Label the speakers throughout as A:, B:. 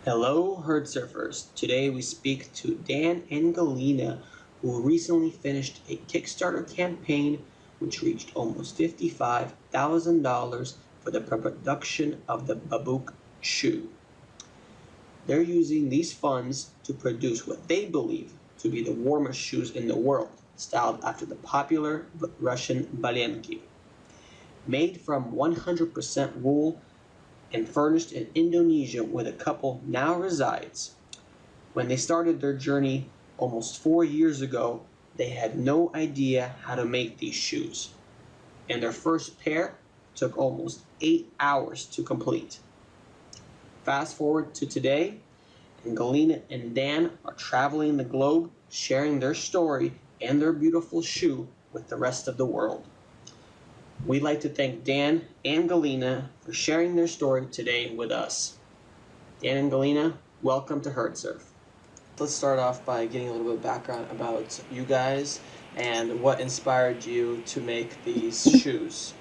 A: Hello, herd surfers. Today we speak to Dan and Galina, who recently finished a Kickstarter campaign which reached almost $55,000 for the production of the Babuk shoe. They're using these funds to produce what they believe to be the warmest shoes in the world, styled after the popular Russian Balenki. Made from 100% wool and furnished in Indonesia where the couple now resides. When they started their journey almost 4 years ago, they had no idea how to make these shoes. And their first pair took almost 8 hours to complete. Fast forward to today, and Galina and Dan are traveling the globe, sharing their story and their beautiful shoe with the rest of the world. We'd like to thank Dan and Galina for sharing their story today with us. Dan and Galina, welcome to Herd Surf. Let's start off by getting a little bit of background about you guys and what inspired you to make these shoes.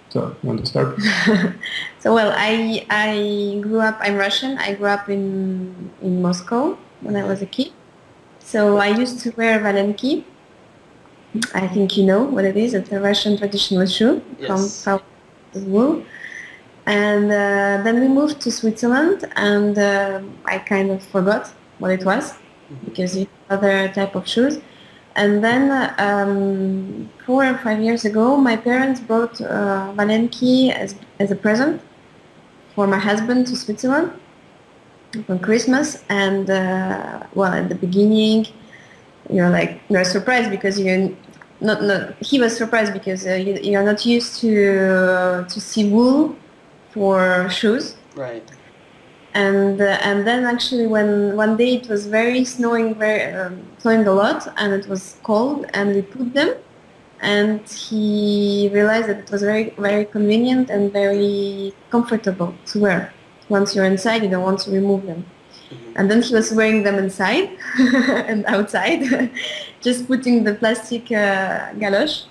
B: So, you want to start?
C: I grew up, I'm Russian, I grew up in Moscow when I was a kid. So I used to wear valenki. I think you know what it is. It's a Russian traditional shoe from wool. And then we moved to Switzerland, and I kind of forgot what it was because it's other type of shoes. And then 4 or 5 years ago, my parents brought Valenki as a present for my husband to Switzerland for Christmas. And at the beginning, you're surprised because he was surprised because you're not used to see wool for shoes.
A: Right.
C: And then actually when one day it was snowing a lot, and it was cold, and we put them, and he realized that it was very, very convenient and very comfortable to wear. Once you're inside, you don't want to remove them. And then he was wearing them inside and outside, just putting the plastic galoche.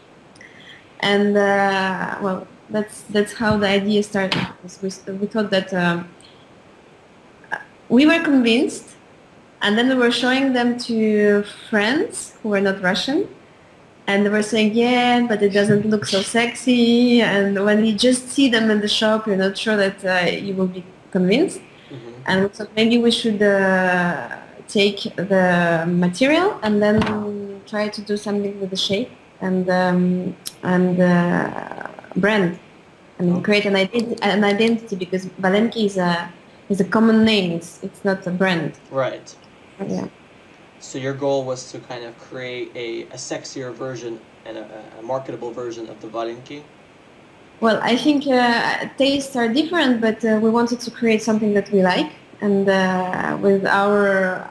C: And that's how the idea started. We thought that we were convinced, and then we were showing them to friends who were not Russian, and they were saying, yeah, but it doesn't look so sexy. And when you just see them in the shop, you're not sure that you will be convinced. And we thought maybe we should take the material and then try to do something with the shape and brand, and create an identity, because Valenki is a common name. It's not a brand.
A: Right.
C: Yeah.
A: So your goal was to kind of create a sexier version and a marketable version of the Valenki?
C: Well, I think tastes are different, but we wanted to create something that we like, and with our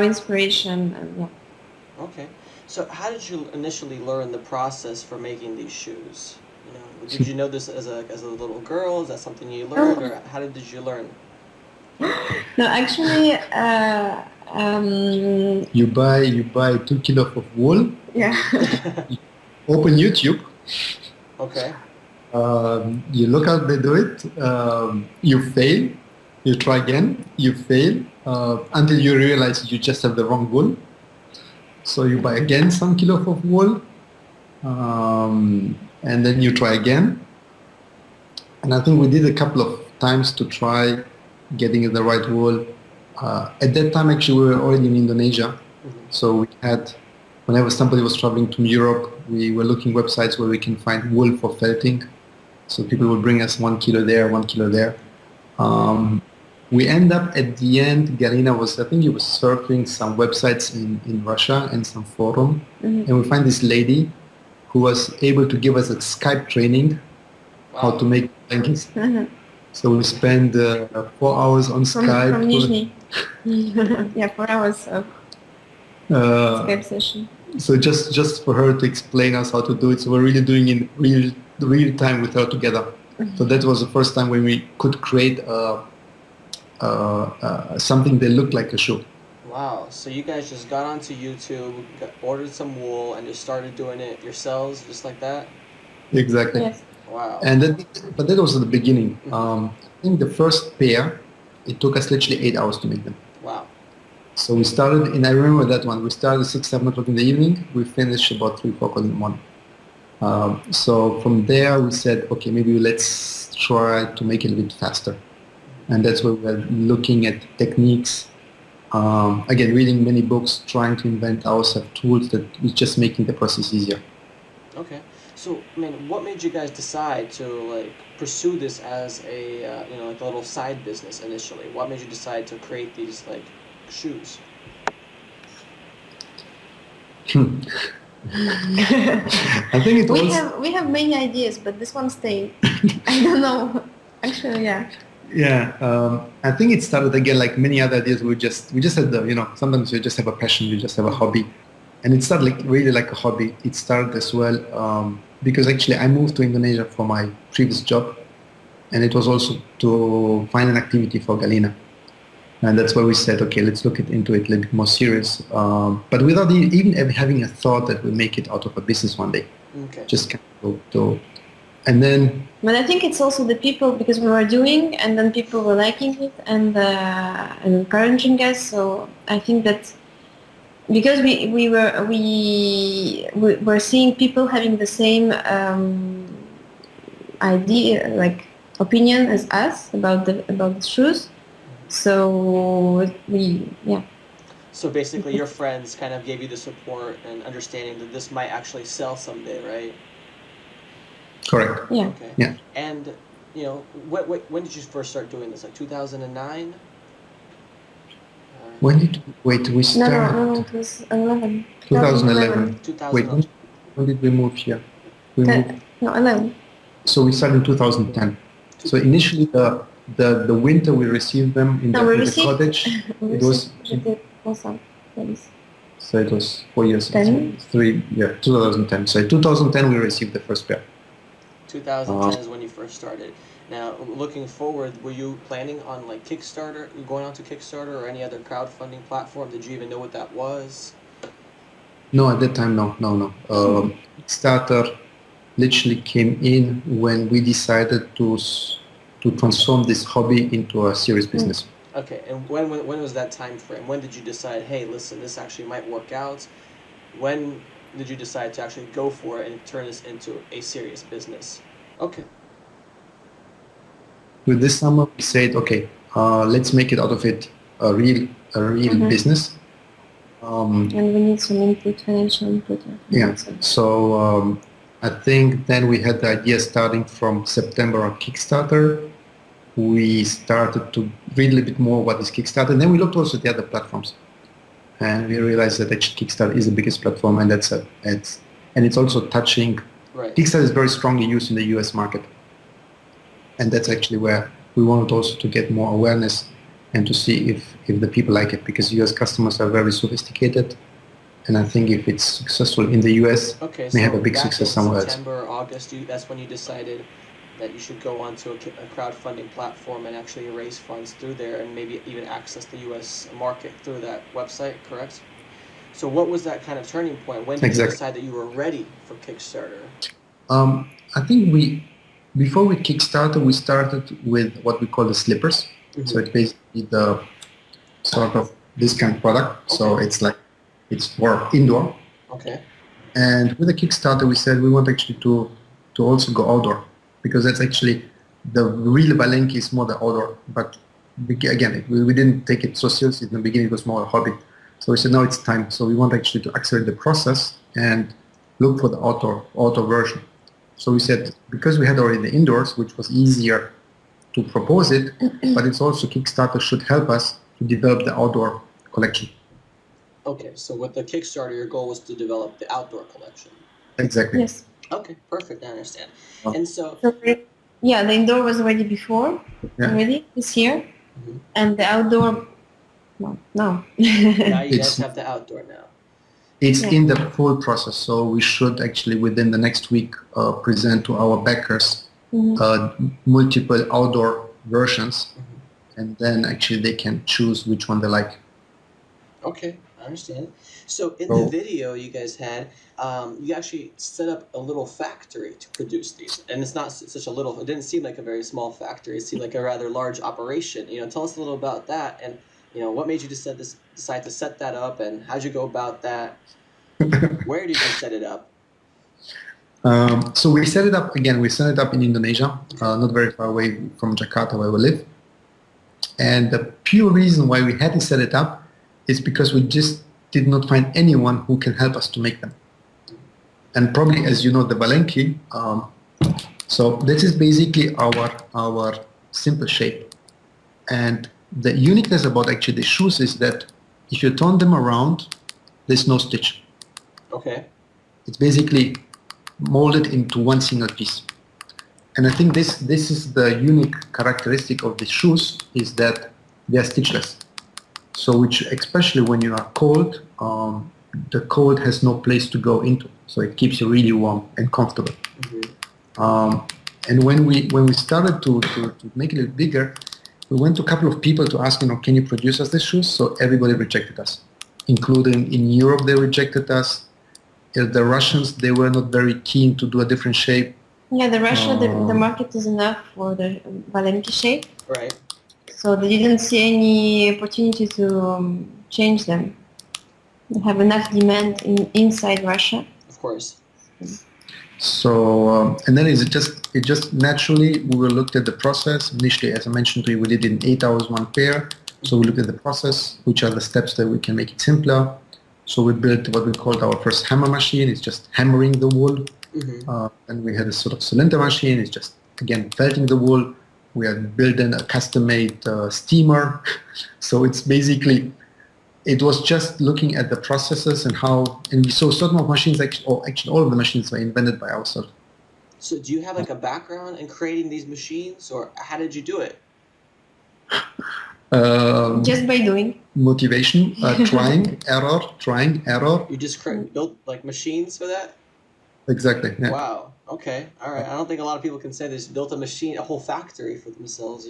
C: inspiration. And, yeah.
A: Okay. So how did you initially learn the process for making these shoes? Did you know this as a little girl? Is that something you learned, or how did you learn?
C: No, actually,
B: you buy 2 kilos of wool.
C: Yeah.
B: You open YouTube.
A: Okay.
B: You look how they do it. You fail. You try again. You fail until you realize you just have the wrong wool. So you buy again some kilos of wool, and then you try again. And I think we did a couple of times to try getting the right wool. At that time, actually, we were already in Indonesia. So we had, whenever somebody was traveling to Europe, we were looking websites where we can find wool for felting. So people would bring us 1 kilo there, 1 kilo there. We end up at the end, Galina was surfing some websites in Russia and some forum. And we find this lady who was able to give us a Skype training how to make blankets. So we spent 4 hours on Skype.
C: From Nizhny. Yeah, 4 hours of Skype session.
B: So just for her to explain us how to do it. So we're really doing in real time with her together. So that was the first time when we could create something that looked like a shoe.
A: Wow, so you guys just got onto YouTube, ordered some wool, and just started doing it yourselves, just like that?
B: Exactly.
C: Yes.
A: Wow.
B: But that was at the beginning.
A: Mhm.
B: I think the first pair, it took us literally 8 hours to make them.
A: Wow.
B: So we started, and I remember that one. We started 6, 7 o'clock in the evening. We finished about 3, 4 o'clock in the morning. So from there, we said, okay, maybe let's try to make it a bit faster. And that's where we're looking at techniques. Again, reading many books, trying to invent ourselves tools that is just making the process easier.
A: Okay. So, man, what made you guys decide to like pursue this as a like a little side business initially? What made you decide to create these like shoes?
B: I think it was.
C: We have many ideas, but this one stayed. I don't know. Actually, yeah.
B: Yeah, I think it started again like many other ideas. We just had sometimes you just have a passion, you just have a hobby, and it started like really like a hobby. It started as well because actually I moved to Indonesia for my previous job, and it was also to find an activity for Galina, and that's where we said, okay, let's look into it a little bit more serious, but without even having a thought that we'll make it out of a business one day.
A: Okay.
B: Just kind of to. And then,
C: but I think it's also the people, because we were doing, and then people were liking it and encouraging us. So I think that because we were seeing people having the same idea, like opinion as us about the shoes. So
A: So basically, your friends kind of gave you the support and understanding that this might actually sell someday, right?
B: correct.
C: Yeah.
A: Okay.
B: Yeah.
A: And when did you first start doing this? Like 2009?
B: When did we start?
C: No, it was 11.
B: 2011.
A: 2000.
B: Wait, when did we move here? We moved.
C: No, 11.
B: So we started in 2010. So initially, the winter we received them in the cottage. It was. So it was 4 years.
C: 10?
B: 2010. So in 2010 we received the first pair.
A: 2010 is when you first started. Now, looking forward, were you planning on like Kickstarter, going on to Kickstarter or any other crowdfunding platform? Did you even know what that was?
B: No, at that time, no. Kickstarter literally came in when we decided to transform this hobby into a serious business.
A: Okay, and when was that time frame? When did you decide, hey, listen, this actually might work out? When did you decide to actually go for it and turn this into a serious business? Okay.
B: With this summer, we said, okay, let's make it out of it a real business.
C: And we need some input, financial input.
B: Yeah. So I think then we had the idea starting from September on Kickstarter. We started to read a little bit more what is Kickstarter. And then we looked also at the other platforms. And we realized that actually Kickstarter is the biggest platform, and it's also touching.
A: Right.
B: Kickstarter is very strongly used in the US market. And that's actually where we wanted also to get more awareness and to see if the people like it, because US customers are very sophisticated. And I think if it's successful in the US, may have a big success somewhere else.
A: September, August, that's when you decided that you should go onto a crowdfunding platform and actually raise funds through there and maybe even access the US market through that website, correct? So what was that kind of turning point? When did you decide that you were ready for Kickstarter?
B: I think before we Kickstarter, we started with what we call the slippers. Mm-hmm. So it's basically the sort of this kind of product. Okay. So it's for indoor.
A: Okay.
B: And with the Kickstarter, we said we want actually to also go outdoor, because that's actually the real Balenki is more the outdoor. But again, we didn't take it so seriously in the beginning. It was more a hobby. So we said, no, it's time. So we want actually to accelerate the process and look for the outdoor version. So we said, because we had already the indoors, which was easier to propose it, but it's also Kickstarter should help us to develop the outdoor collection.
A: Okay, so with the Kickstarter, your goal was to develop the outdoor collection.
B: Exactly.
C: Yes.
A: Okay, perfect. I understand. And so
C: the indoor was already before, already this year, and the outdoor, no.
A: Now you guys have the outdoor now.
B: It's in the full process, so we should actually within the next week present to our backers multiple outdoor versions, and then actually they can choose which one they like.
A: Okay, I understand. So in the video you guys had, you actually set up a little factory to produce these, and it's not such a little. It didn't seem like a very small factory. It seemed like a rather large operation. Tell us a little about that, and what made you decide to set that up, and how'd you go about that? Where did you set it up?
B: So we set it up again. We set it up in Indonesia, not very far away from Jakarta, where we live. And the pure reason why we had to set it up is because we just did not find anyone who can help us to make them. And probably, as you know, the Balenki. So this is basically our simple shape. And the uniqueness about actually the shoes is that if you turn them around, there's no stitch.
A: Okay.
B: It's basically molded into one single piece. And I think this is the unique characteristic of the shoes, is that they are stitchless. So which, especially when you are cold, the cold has no place to go into. So it keeps you really warm and comfortable. Mm-hmm. And when we started to make it a little bigger, we went to a couple of people to ask, can you produce us these shoes? So everybody rejected us, including in Europe they rejected us. The Russians, they were not very keen to do a different shape.
C: Yeah, the market is enough for the Balenki shape.
A: Right.
C: So they didn't see any opportunity to change them. They have enough demand inside Russia.
A: Of course.
B: So, and then it just naturally, we will look at the process. Initially, as I mentioned to you, we did it in 8 hours, one pair. So we looked at the process, which are the steps that we can make it simpler. So we built what we called our first hammer machine. It's just hammering the wool. Mm-hmm. And we had a sort of cylinder machine. It's just, again, felting the wool. We are building a custom-made steamer. So it's basically, it was just looking at the processes and how, and we saw certain of machines, actually all of the machines were invented by ourselves.
A: So do you have like a background in creating these machines, or how did you do it?
C: Just by doing.
B: Motivation, trying, error.
A: You just built like machines for that?
B: Exactly. Yeah.
A: Wow. Okay. All right. I don't think a lot of people can say they just built a machine, a whole factory for themselves.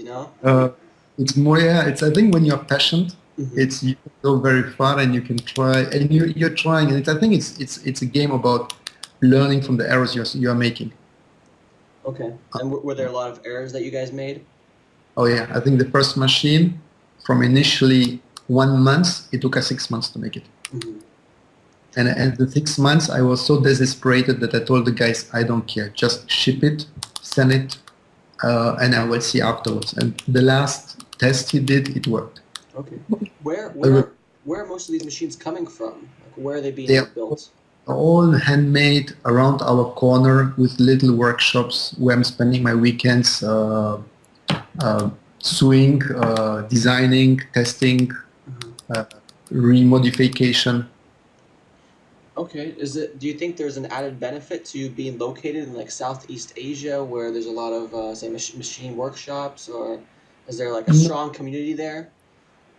B: It's more. Yeah. It's. I think when you're passionate, mm-hmm. You can go very far and you can try, and you're trying. And I think it's a game about learning from the errors you're making.
A: Okay. And were there a lot of errors that you guys made?
B: Oh yeah. I think the first machine, from initially 1 month, it took us 6 months to make it. Mm-hmm. And at the 6 months, I was so desperate that I told the guys, I don't care, just ship it, send it, and I will see afterwards. And the last test he did, it worked.
A: Okay. Where are most of these machines coming from? Like, where are they being built?
B: All handmade around our corner with little workshops where I'm spending my weekends sewing, designing, testing, remodification.
A: Okay. Do you think there's an added benefit to you being located in like Southeast Asia, where there's a lot of say machine workshops, or is there like a strong community there?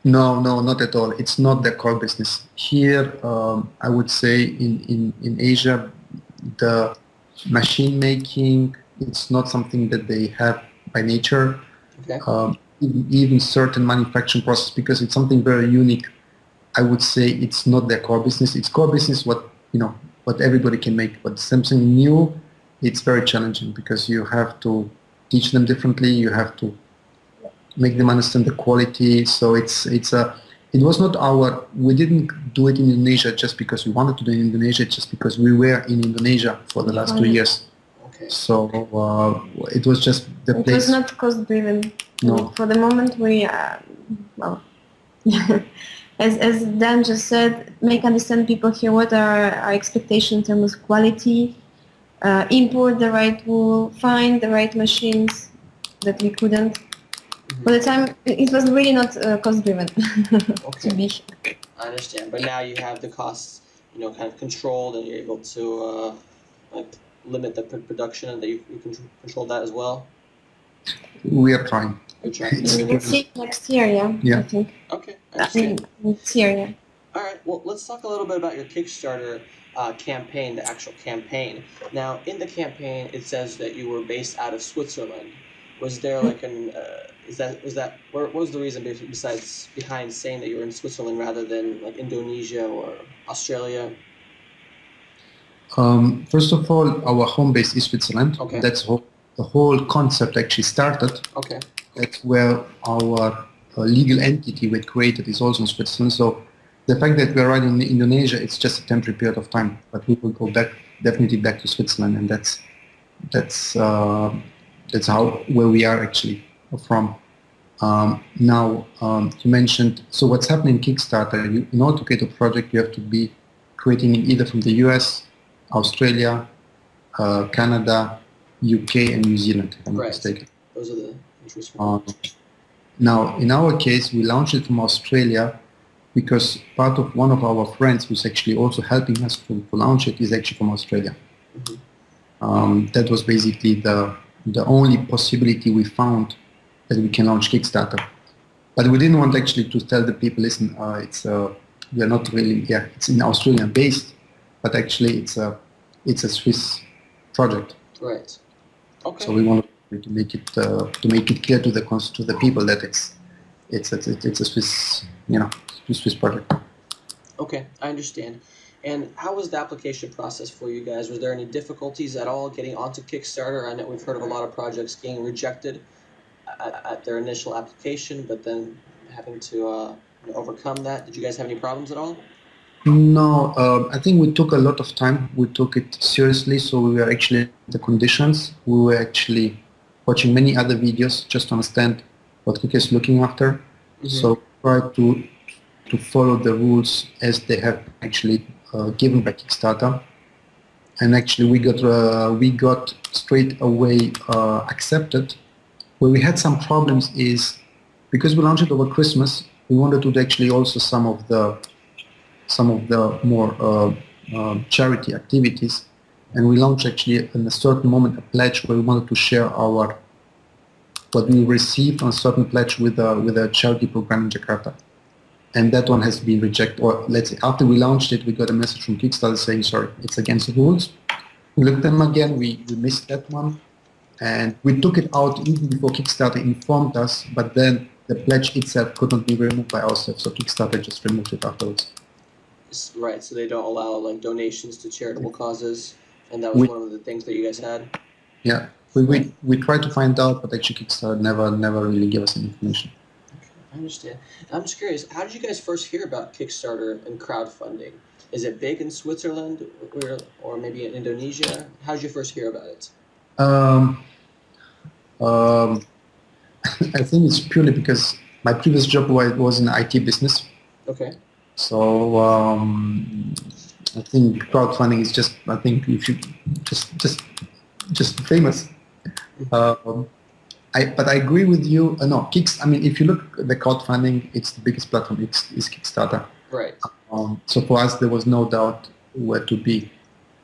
B: No, not at all. It's not the core business here. I would say in Asia, the machine making, it's not something that they have by nature. Okay. Even certain manufacturing process, because it's something very unique. I would say it's not their core business. It's core business what everybody can make, but something new, it's very challenging because you have to teach them differently. You have to make them understand the quality. So it was not we didn't do it in Indonesia just because we wanted to do it in Indonesia, just because we were in Indonesia for the last 2 years. Okay. So it was just the place. It was
C: not cost driven. No. For the moment we As Dan just said, understand people here what are our expectations in terms of quality, import the right wool, find the right machines that we couldn't. Mm-hmm. For the time, it was really not cost-driven.
A: Okay. To be. I understand, but now you have the costs, kind of controlled, and you're able to limit the production, and that you can control that as well.
B: We are trying.
C: We'll see next year, yeah. I think.
A: Okay.
C: Next year, yeah.
A: All right. Well, let's talk a little bit about your Kickstarter campaign, the actual campaign. Now, in the campaign, it says that you were based out of Switzerland. Was there like an what was the reason besides behind saying that you were in Switzerland rather than like Indonesia or Australia?
B: First of all, our home base is Switzerland.
A: Okay.
B: That's the whole concept actually started.
A: Okay.
B: That's where our legal entity we created is also in Switzerland. So the fact that we're right in Indonesia, it's just a temporary period of time. But we will go definitely back to Switzerland, and that's how where we are actually from. Now you mentioned, so what's happening in Kickstarter? In order to create a project, you have to be creating it either from the US, Australia, Canada, UK, and New Zealand, if I'm not mistaken.
A: Those are the interesting
B: Now, in our case, we launched it from Australia because one of our friends who's actually also helping us to launch it is actually from Australia. Mm-hmm. That was basically the only possibility we found that we can launch Kickstarter. But we didn't want actually to tell the people, listen, we are not really, it's in Australian based, but actually it's a Swiss project.
A: Right. Okay.
B: So we wanted to make it clear to the people that it's a Swiss, Swiss project.
A: Okay, I understand. And how was the application process for you guys? Was there any difficulties at all getting onto Kickstarter? I know we've heard of a lot of projects getting rejected at their initial application, but then having to overcome that. Did you guys have any problems at all?
B: No, I think we took a lot of time. We took it seriously, so we were actually in the conditions. We were actually watching many other videos just to understand what Kickstarter is looking after. Mm-hmm. So try to follow the rules as they have actually given by Kickstarter. And actually we got straight away accepted. Where we had some problems is because we launched it over Christmas, we wanted to do actually also some of the more charity activities, and we launched actually in a certain moment a pledge where we wanted to share what we received on a certain pledge with a charity program in Jakarta, and that one has been rejected. Or let's say after we launched it, we got a message from Kickstarter saying, sorry, it's against the rules. We looked at them again, we missed that one, and we took it out even before Kickstarter informed us, but then the pledge itself could not be removed by ourselves, so Kickstarter just removed it afterwards.
A: Right, so they don't allow like donations to charitable causes, and that was one of the things that you guys had?
B: Yeah, we tried to find out, but actually Kickstarter never really gave us any information.
A: Okay, I understand. I'm just curious, how did you guys first hear about Kickstarter and crowdfunding? Is it big in Switzerland or maybe in Indonesia? How did you first hear about it?
B: I think it's purely because my previous job was in the IT business.
A: Okay.
B: So I think crowdfunding is just, I think if you just famous. But I agree with you. No, if you look at the crowdfunding, it's the biggest platform is Kickstarter.
A: Right.
B: So for us, there was no doubt where to be.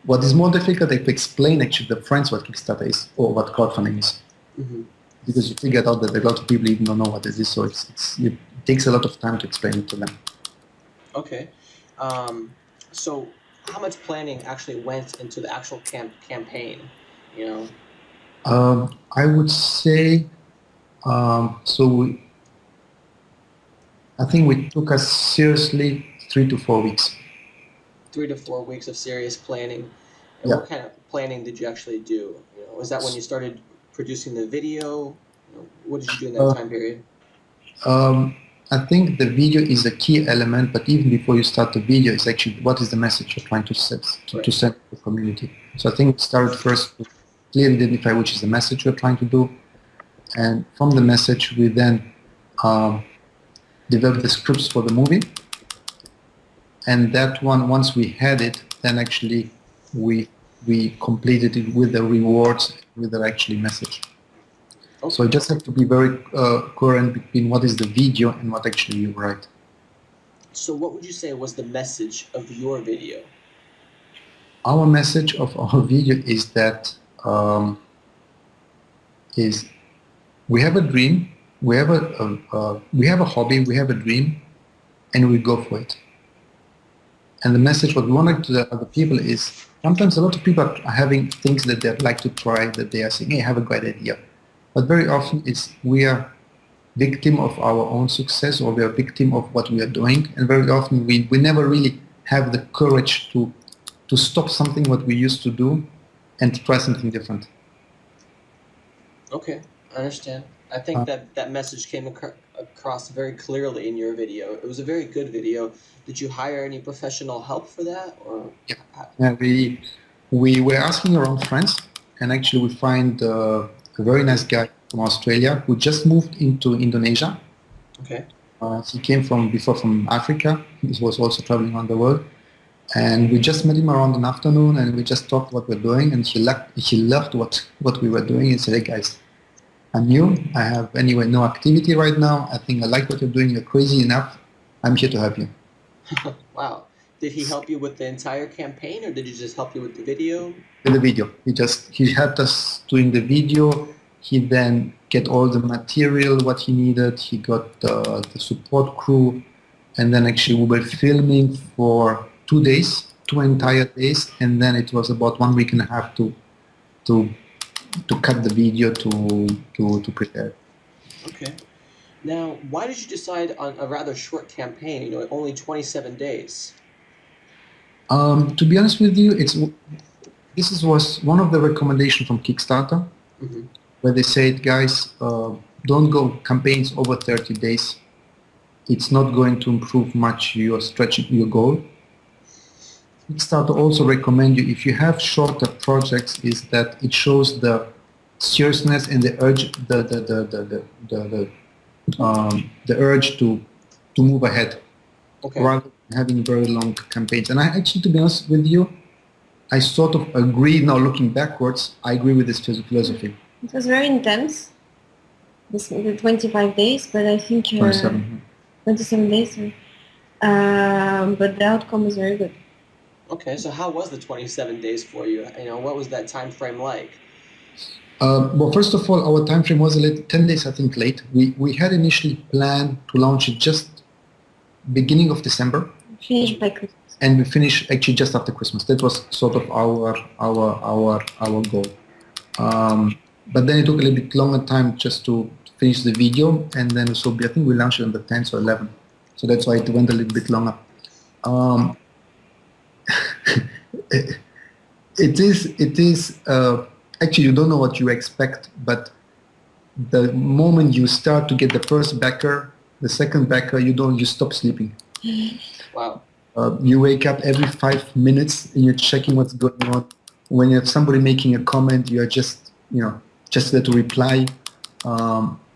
B: What is more difficult is to explain actually to the friends what Kickstarter is or what crowdfunding is. Mm-hmm. Because you figured out that a lot of people even don't know what this is, so it takes a lot of time to explain it to them.
A: Okay. So how much planning actually went into the actual campaign,
B: I would say, I think we took us seriously 3 to 4 weeks.
A: 3 to 4 weeks of serious planning. And
B: yeah.
A: What kind of planning did you actually do? Was that when you started producing the video? What did you do in that time period?
B: I think the video is a key element, but even before you start the video, it's actually what is the message you're trying to send to the community. So I think we started first to clearly identify which is the message we're trying to do, and from the message we then developed the scripts for the movie, and that one, once we had it, then actually we completed it with the rewards, with the actually message. Okay. So you just have to be very coherent between what is the video and what actually you write.
A: So what would you say was the message of your video?
B: Our message of our video is that we have a dream, we have a hobby, we have a dream, and we go for it. And the message what we want to the other people is sometimes a lot of people are having things that they'd like to try, that they are saying, hey, I have a great idea. but very often we are victim of our own success, or we are victim of what we are doing, and very often we never really have the courage to stop something what we used to do and try something different.
A: Okay, I understand. I think that message came across very clearly in your video. It was a very good video. Did you hire any professional help for that, or?
B: Yeah, we were asking around friends, and actually we find a very nice guy from Australia who just moved into Indonesia.
A: Okay.
B: He came before from Africa. He was also traveling around the world. And we just met him around an afternoon, and we just talked what we're doing, and he loved what we were doing. He said, "Hey guys, I'm new. I have anyway no activity right now. I think I like what you're doing. You're crazy enough. I'm here to help you."
A: Wow. Did he help you with the entire campaign, or did he just help you with the video?
B: With the video. He helped us doing the video. He then get all the material what he needed. He got the support crew, and then actually we were filming for 2 days, 2 entire days, and then it was about 1 week and a half to cut the video to prepare.
A: Okay. Now, why did you decide on a rather short campaign? Only 27 days.
B: To be honest with you, this was one of the recommendations from Kickstarter,
A: Mm-hmm.
B: where they said, guys, don't go campaigns over 30 days. It's not going to improve much your stretching your goal. Kickstarter also recommend you, if you have shorter projects, is that it shows the seriousness and the urge, the urge to move ahead,
A: Okay.
B: rather than having very long campaigns. And I actually, to be honest with you, I sort of agree now. Looking backwards, I agree with this philosophy.
C: It was very intense, the 25 days, but I think 27 days. But the outcome was very good.
A: Okay, so how was the 27 days for you? What was that time frame like?
B: Well, first of all, our time frame was 10 days, I think, late. We had initially planned to launch it just beginning of December.
C: Finished by Christmas.
B: And we finished actually just after Christmas. That was sort of our goal. But then it took a little bit longer time just to finish the video, and then so I think we launched it on the 10th or 11th. So that's why it went a little bit longer. It is actually, you don't know what you expect, but the moment you start to get the first backer, the second backer, you stop sleeping.
A: Wow.
B: You wake up every 5 minutes and you're checking what's going on. When you have somebody making a comment, you are just there to reply,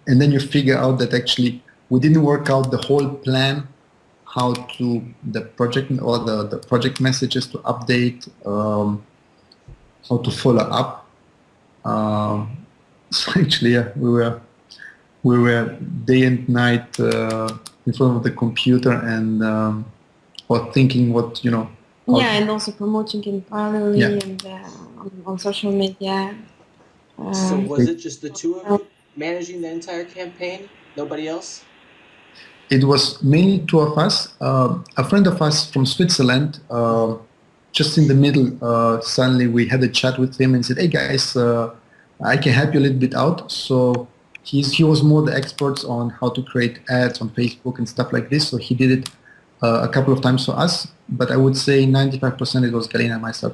B: and then you figure out that actually we didn't work out the whole plan, how to the project or the project messages to update, how to follow up. So actually, yeah, we were day and night in front of the computer and or thinking what
C: and also promoting in parallelly and on social media.
A: So was it just the two of you managing the entire campaign? Nobody else?
B: It was mainly two of us. A friend of us from Switzerland, just in the middle, suddenly we had a chat with him and said, "Hey guys, I can help you a little bit out." So he was more the expert on how to create ads on Facebook and stuff like this. So he did it a couple of times for us, but I would say 95% it was Galina and myself.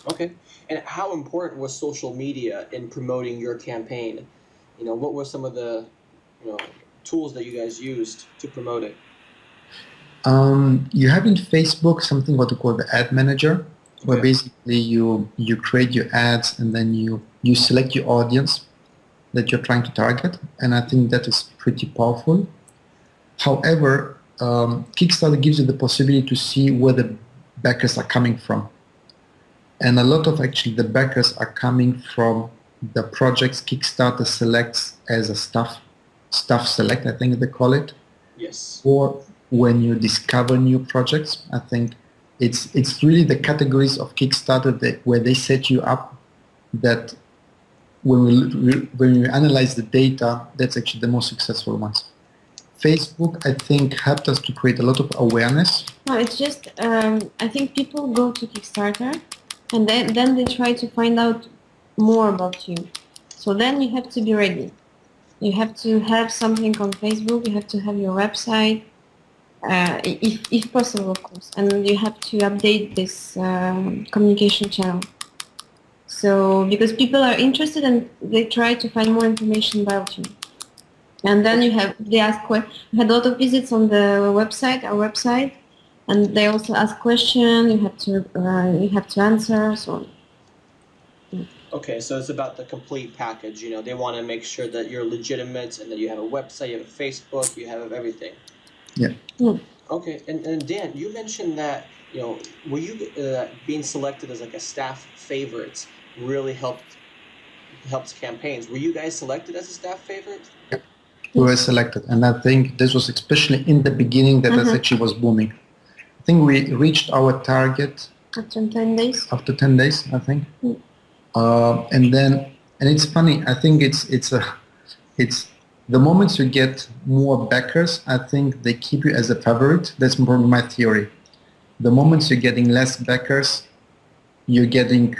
A: Okay. And how important was social media in promoting your campaign? What were some of the tools that you guys used to promote it?
B: You have in Facebook something what we call the ad manager, where basically you create your ads and then you select your audience that you're trying to target, and I think that is pretty powerful. However, Kickstarter gives you the possibility to see where the backers are coming from. And a lot of actually the backers are coming from the projects Kickstarter selects as a staff select, I think they call it.
A: Yes.
B: Or when you discover new projects, I think it's really the categories of Kickstarter where they set you up that when we analyze the data, that's actually the most successful ones. Facebook, I think, helped us to create a lot of awareness.
C: No, it's just, I think people go to Kickstarter and then they try to find out more about you. So then you have to be ready. You have to have something on Facebook. You have to have your website, if possible, of course. And you have to update this communication channel. So because people are interested and they try to find more information about you. And then they ask, we had a lot of visits on the website, our website, and they also ask questions. You have to answer. So.
A: Okay, so it's about the complete package. You know, they want to make sure that you're legitimate and that you have a website, you have a Facebook, you have everything.
B: Yeah.
A: Okay, and Dan, you mentioned that, you know, were you being selected as like a staff favorite really helps campaigns? Were you guys selected as a staff favorite?
B: We were selected, and I think this was especially in the beginning that actually was booming. I think we reached our target
C: after 10 days.
B: After 10 days, I think. And it's funny. I think it's the moments you get more backers, I think they keep you as a favorite. That's more my theory. The moments you're getting less backers, you're getting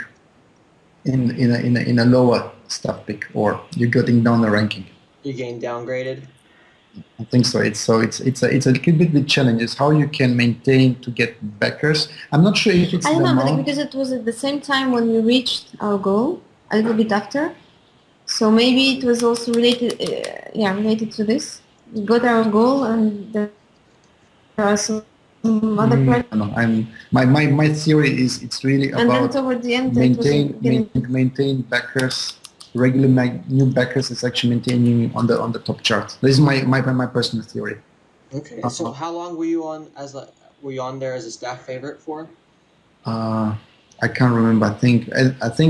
B: in a lower staff pick, or you're getting down the ranking.
A: You're getting downgraded.
B: I think so. It's a little bit the challenge is how you can maintain to get backers. I'm not sure if it's
C: I don't
B: the
C: know,
B: amount.
C: because it was at the same time when we reached our goal, a little bit after. So maybe it was also related to this. We got our goal, and there are some other projects.
B: No, my theory is it's really
C: And then
B: about
C: toward the end,
B: maintain backers. Regular new backers is actually maintaining on the top chart. This is my personal theory.
A: Okay. So how long were you on there as a staff favorite for?
B: I can't remember. I think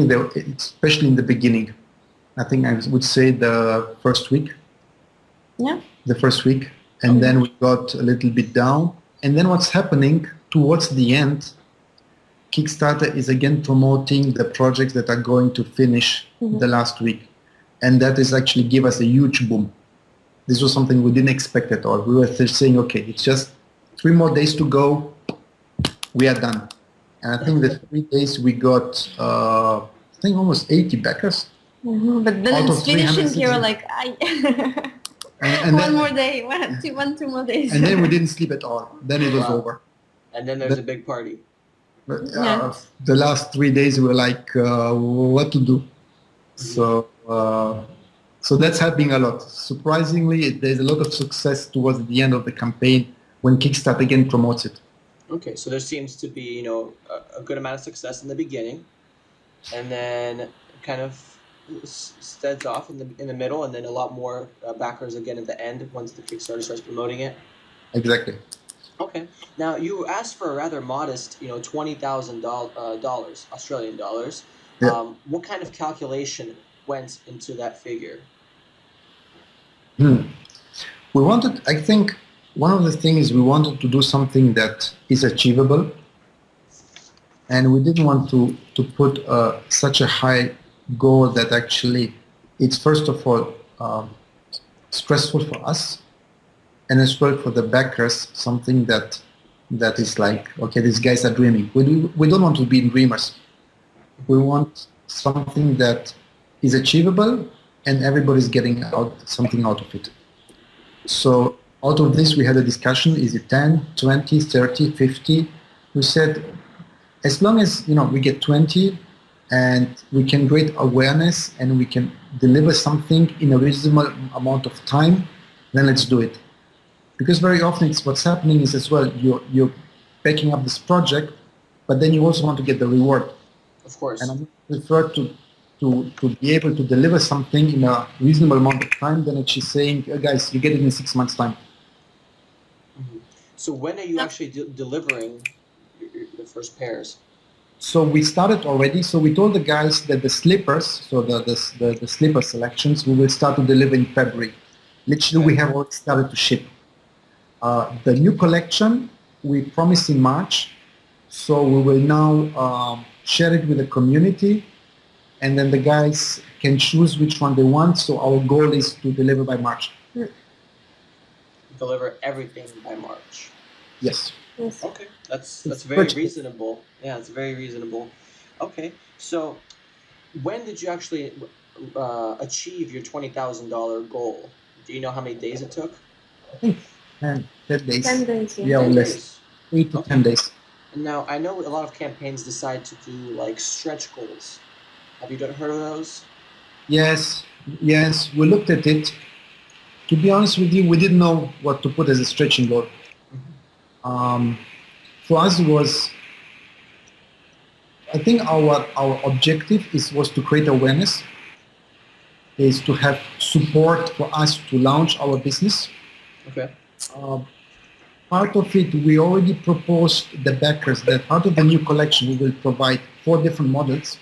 B: there, especially in the beginning. I think I would say the first week.
C: Yeah.
B: The first week, and then we got a little bit down. And then what's happening towards the end? Kickstarter is again promoting the projects that are going to finish the last week. And that is actually give us a huge boom. This was something we didn't expect at all. We were saying, okay, it's just 3 more days to go. We are done. And I think the 3 days we got, I think almost 80 backers.
C: But then it's finishing, you're like,
B: and
C: one more day, two more days.
B: And then we didn't sleep at all. Then it was over.
A: And then there's a big party.
B: But the last 3 days we were like, what to do? So that's happening a lot. Surprisingly, there's a lot of success towards the end of the campaign when Kickstarter again promotes it.
A: Okay, so there seems to be, you know, a good amount of success in the beginning, and then kind of steads off in the middle, and then a lot more backers again at the end once the Kickstarter starts promoting it.
B: Exactly.
A: Okay. Now you asked for a rather modest, you know, $20,000 Australian dollars.
B: Yeah.
A: What kind of calculation went into that figure?
B: We wanted, I think, one of the things we wanted to do something that is achievable, and we didn't want to put such a high goal that actually it's first of all stressful for us, and as well for the backers, something that is like, okay, these guys are dreaming. We don't want to be dreamers. We want something that is achievable and everybody's getting something out of it. So out of this, we had a discussion, is it 10, 20, 30, 50? We said, as long as we get 20 and we can create awareness and we can deliver something in a reasonable amount of time, then let's do it. Because very often what's happening is as well, you're backing up this project, but then you also want to get the reward.
A: Of course.
B: And I prefer to be able to deliver something in a reasonable amount of time than actually saying, guys, you get it in 6 months' time.
A: Mm-hmm. So when are you actually delivering the first pairs?
B: So we started already. So we told the guys that the slippers, so the slipper selections, we will start to deliver in February. Literally, we have already started to ship. The new collection, we promised in March. So we will now share it with the community, and then the guys can choose which one they want. So our goal is to deliver by March.
A: Deliver everything by March.
B: Yes.
A: Okay, that's very reasonable. Yeah, it's very reasonable. Okay, so when did you actually? achieve your $20,000 goal? Do you know how many days it took?
B: I think 10 days.
C: 10 days, yeah.
B: Yeah, or
A: 10
B: less.
A: days.
B: 8 to 10 days.
A: Now, I know a lot of campaigns decide to do like stretch goals. Have you heard of those?
B: Yes, we looked at it. To be honest with you, we didn't know what to put as a stretching goal. For us, it was, I think our objective was to create awareness, is to have support for us to launch our business.
A: Okay.
B: Part of it, we already proposed the backers that part of the new collection, we will provide 4 different models.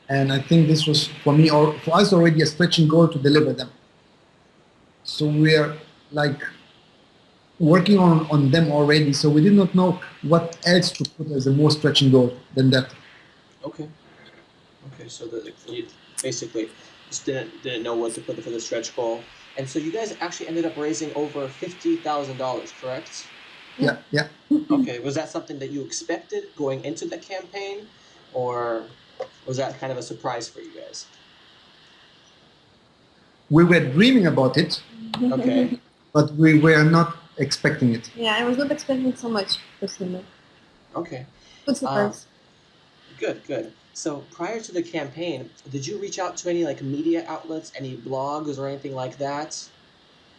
B: And I think this was, for me, or for us, already a stretching goal to deliver them. So we are like working on them already. So we did not know what else to put as a more stretching goal than that.
A: Okay. So you basically just didn't know what to put for the stretch goal. And so you guys actually ended up raising over $50,000, correct?
B: Yeah.
A: Okay. Was that something that you expected going into the campaign, or was that kind of a surprise for you guys?
B: We were dreaming about it,
A: Okay.
B: but we were not expecting it.
C: Yeah, I was not expecting so much, personally.
A: Okay.
C: Good surprise.
A: Good. So prior to the campaign, did you reach out to any like media outlets, any blogs or anything like that?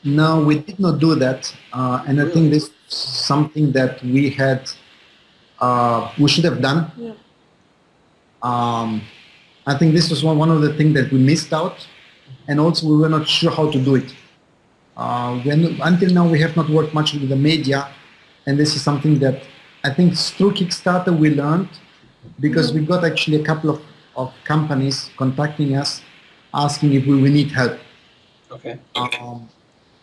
B: No, we did not do that. And I think this is something that we should have done.
C: Yeah.
B: I think this was one of the things that we missed out, and also we were not sure how to do it. Until now, we have not worked much with the media, and this is something that I think through Kickstarter we learned, because we got actually a couple of companies contacting us, asking if we need help.
A: Okay.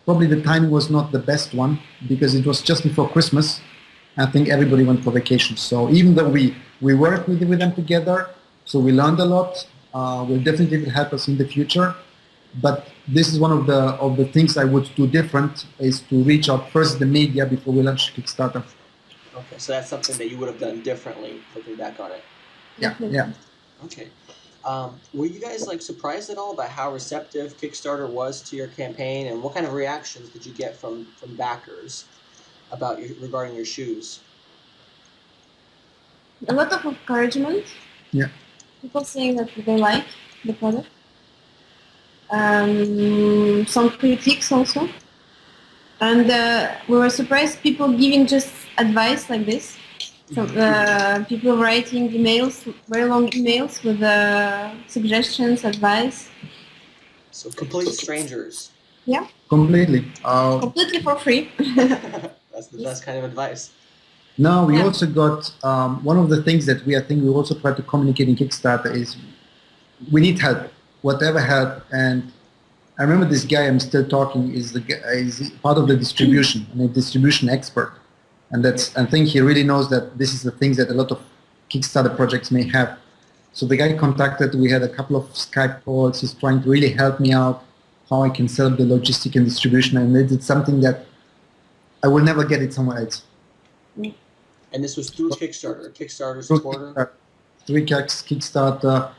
B: Probably the timing was not the best one, because it was just before Christmas. I think everybody went for vacation. So even though we worked with them together, so we learned a lot. Will definitely help us in the future. But this is one of the things I would do different, is to reach out first the media before we launch Kickstarter.
A: Okay, so that's something that you would have done differently looking back on it.
B: Yeah.
A: Okay. Were you guys like surprised at all by how receptive Kickstarter was to your campaign, and what kind of reactions did you get from backers regarding your shoes?
C: A lot of encouragement.
B: Yeah.
C: People saying that they like the product. Some critiques also. And we were surprised people giving just advice like this. So people writing emails, very long emails with suggestions, advice.
A: So complete strangers.
C: Yeah.
B: Completely.
C: Completely for free.
A: That's the best kind of advice.
B: Now we also got one of the things that we also try to communicate in Kickstarter is we need help, whatever help. And I remember this guy I'm still talking is part of the distribution, and a distribution expert, and I think he really knows that this is the things that a lot of Kickstarter projects may have. So the guy contacted. We had a couple of Skype calls. He's trying to really help me out how I can set up the logistic and distribution, and it's something that I will never get it somewhere else.
A: And this was through Kickstarter supporter?
B: Through Kickstarter.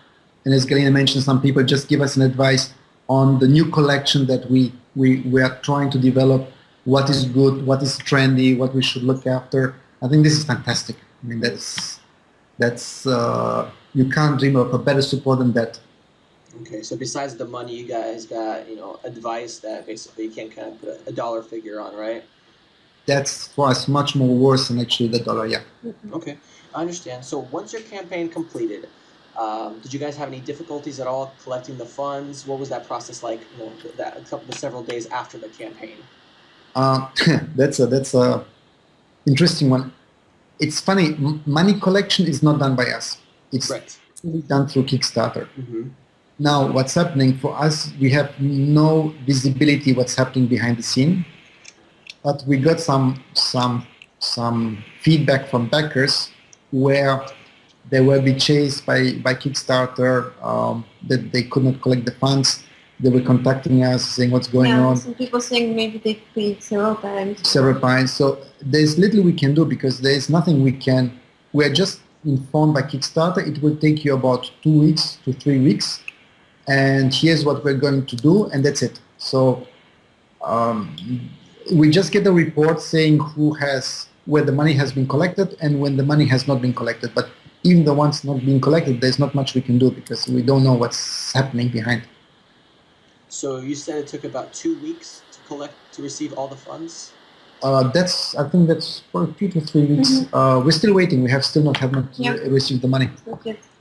B: And as Galina mentioned, some people just give us an advice on the new collection that we are trying to develop, what is good, what is trendy, what we should look after. I think this is fantastic. I mean, that's you can't dream of a better support than that.
A: Okay, so besides the money, you guys got, advice that basically you can't kind of put a dollar figure on, right?
B: That's for us much more worse than actually the dollar, yeah.
A: Okay, I understand. So once your campaign completed, did you guys have any difficulties at all collecting the funds? What was that process like? The several days after the campaign.
B: That's a interesting one. It's funny. Money collection is not done by us. It's done through Kickstarter.
A: Mm-hmm.
B: Now, what's happening for us? We have no visibility what's happening behind the scene, but we got some feedback from backers where they were being chased by Kickstarter, that they could not collect the funds. They were contacting us saying what's going on.
C: Some people saying maybe they paid several times.
B: So there's little we can do, because there's nothing we can. We're just informed by Kickstarter. It will take you about 2 weeks to 3 weeks and here's what we're going to do, and that's it. So we just get a report saying where the money has been collected and when the money has not been collected. But even the ones not being collected, there's not much we can do because we don't know what's happening behind.
A: So you said it took about 2 weeks to receive all the funds?
B: I think that's for 2 to 3 weeks.
C: Mm-hmm.
B: We're still waiting. We have still not received the money.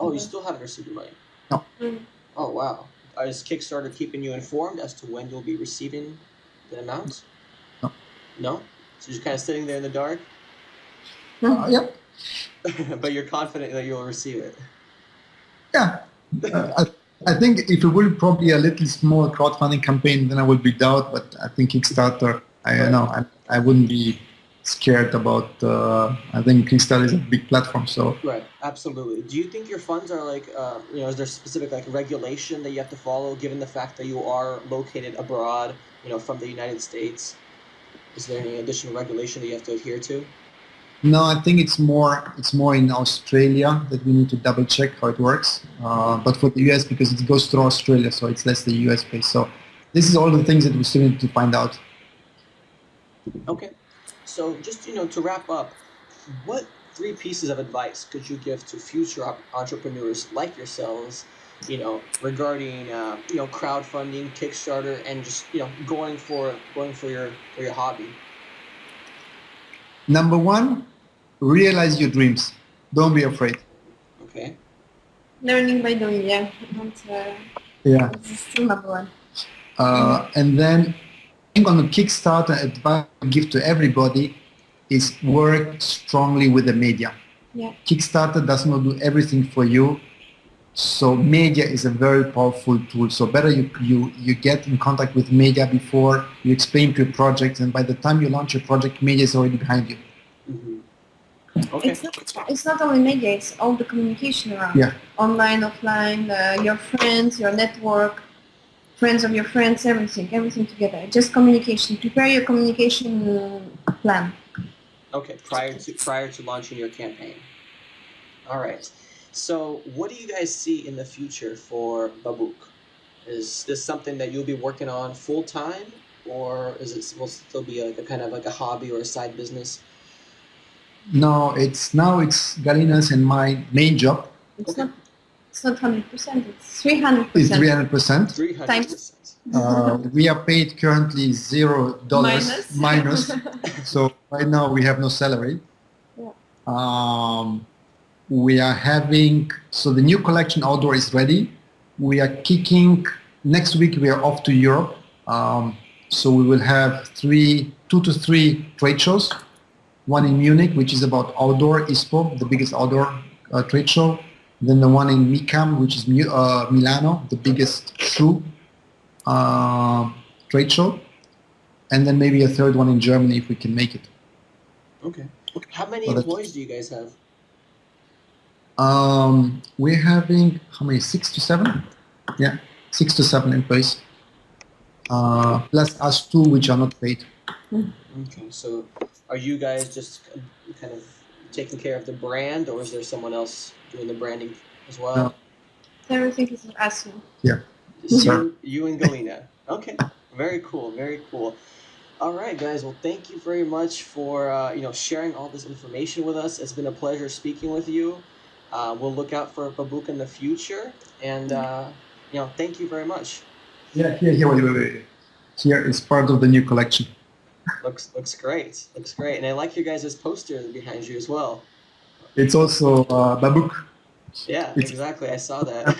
A: Oh, you still haven't received the money?
B: No.
A: Oh, wow. Is Kickstarter keeping you informed as to when you'll be receiving the amount?
B: No.
A: No? So you're kind of sitting there in the dark?
B: Yeah.
A: But you're confident that you'll receive it?
B: Yeah. I think if it will probably a little small crowdfunding campaign, then I will be doubt. But I think Kickstarter, I wouldn't be scared about. I think Kickstarter is a big platform, so.
A: Right, absolutely. Do you think your funds are like, is there specific like regulation that you have to follow, given the fact that you are located abroad, from the United States? Is there any additional regulation that you have to adhere to?
B: No, I think it's more in Australia that we need to double check how it works. But for the US, because it goes through Australia, so it's less the US based. So this is all the things that we still need to find out.
A: Okay. So just, to wrap up, what 3 pieces of advice could you give to future entrepreneurs like yourselves, regarding, crowdfunding, Kickstarter, and just, going for your hobby?
B: Number 1, realize your dreams. Don't be afraid.
A: Okay.
C: Learning by doing, yeah.
B: Yeah.
C: This is still number 1.
B: And then I think on the Kickstarter, advice I give to everybody is work strongly with the media.
C: Yeah.
B: Kickstarter does not do everything for you. So media is a very powerful tool. So better you get in contact with media before you explain to your project, and by the time you launch your project, media is already behind you.
A: Mm-hmm. Okay.
C: It's not only media, it's all the communication around.
B: Yeah.
C: Online, offline, your friends, your network, friends of your friends, everything together. Just communication. Prepare your communication plan.
A: Okay, prior to launching your campaign. All right. So what do you guys see in the future for Babuk? Is this something that you'll be working on full time, or will still be a kind of like a hobby or a side business?
B: No, it's Galina's and my main job.
C: It's not 100%. It's 300%.
B: It's 300%.
A: 300%.
B: We are paid currently $0 minus. So right now we have no salary.
C: Yeah.
B: We are having, so the new collection outdoor is ready. We are next week we are off to Europe. So we will have 2 to 3 trade shows. One in Munich, which is about outdoor ISPO, the biggest outdoor trade show. Then the one in MICAM, which is Milano, the biggest shoe trade show. And then maybe a third one in Germany if we can make it.
A: Okay. How many employees do you guys have?
B: We're having, how many, 6 to 7? Yeah, 6 to 7 employees. Plus us 2, which are not paid.
A: Okay, so are you guys just kind of taking care of the brand, or is there someone else doing the branding as well?
B: No.
C: Everything is us.
B: Yeah.
A: You and Galina. Okay, very cool, very cool. All right, guys. Well, thank you very much for sharing all this information with us. It's been a pleasure speaking with you. We'll look out for Babuk in the future, and thank you very much.
B: Yeah, wait. Here is part of the new collection.
A: Looks great. Looks great, and I like your guys' poster behind you as well.
B: It's also Babuk.
A: Yeah, exactly. I saw that.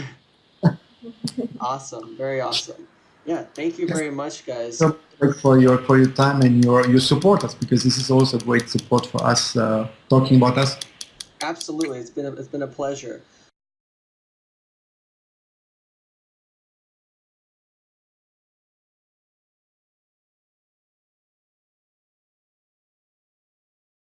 A: Awesome, very awesome. Yeah, thank you very much, guys.
B: For your time and your support us, because this is also great support for us talking about us.
A: Absolutely, it's been a pleasure.